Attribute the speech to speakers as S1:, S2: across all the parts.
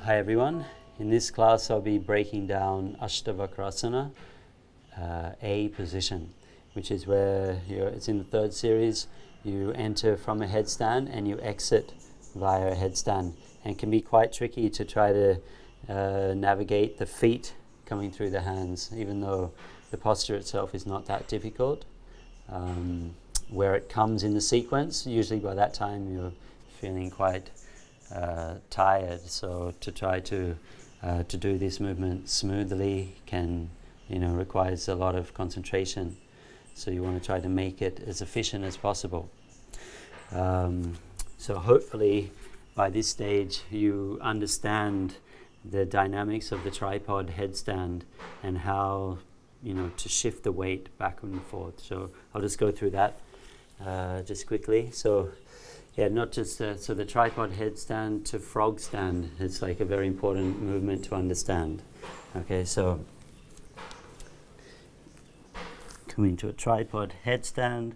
S1: Hi everyone. In this class I'll be breaking down Astavakrasana A position, which is where it's in the third series. You enter from a headstand and you exit via a headstand, and it can be quite tricky to try to navigate the feet coming through the hands, even though the posture itself is not that difficult. Where it comes in the sequence, usually by that time you're feeling quite tired, so to try to do this movement smoothly requires a lot of concentration, so you want to try to make it as efficient as possible. So hopefully by this stage you understand the dynamics of the tripod headstand and how to shift the weight back and forth. So I'll just go through that just quickly. So not just so the tripod headstand to frog stand is like a very important movement to understand. Okay, so coming to a tripod headstand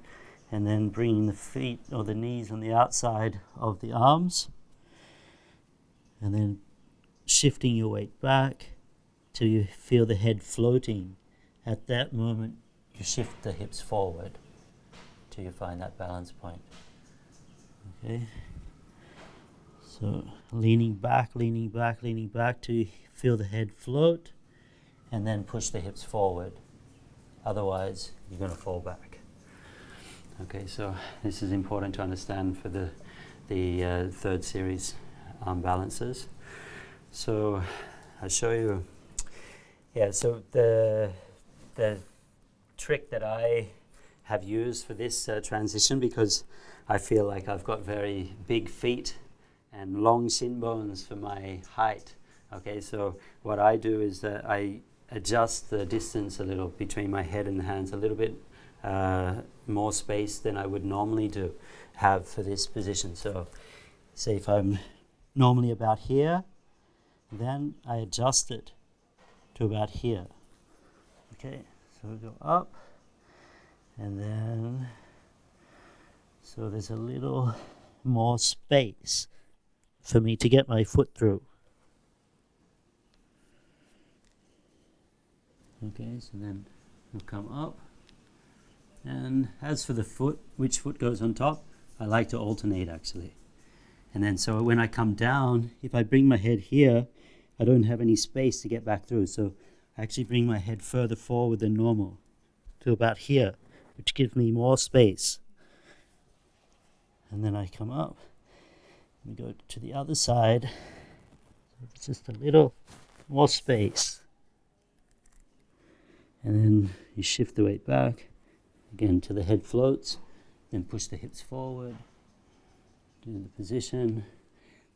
S1: and then bringing the feet or the knees on the outside of the arms, and then shifting your weight back till you feel the head floating. At that moment you shift the hips forward till you find that balance point. Okay, so leaning back till you feel the head float, and then push the hips forward. Otherwise, you're going to fall back. Okay, so this is important to understand for the third series arm balances. So I'll show you. So the trick that I have used for this transition, because I feel like I've got very big feet and long shin bones for my height. Okay, so what I do is that I adjust the distance a little between my head and the hands, a little bit more space than I would normally have for this position. So say if I'm normally about here, then I adjust it to about here. Okay, so we go up, and then so there's a little more space for me to get my foot through. Okay, so then we'll come up. And as for the foot, which foot goes on top, I like to alternate actually. And then so when I come down, if I bring my head here, I don't have any space to get back through. So I actually bring my head further forward than normal to about here, which gives me more space. And then I come up, we go to the other side, so it's just a little more space. And then you shift the weight back, again to the head floats, then push the hips forward, do the position.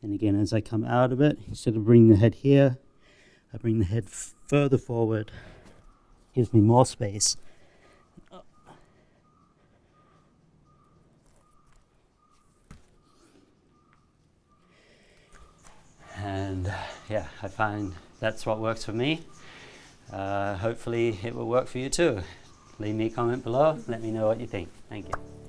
S1: And again, as I come out of it, instead of bringing the head here, I bring the head further forward, gives me more space. And I find that's what works for me. Hopefully it will work for you too. Leave me a comment below, let me know what you think. Thank you.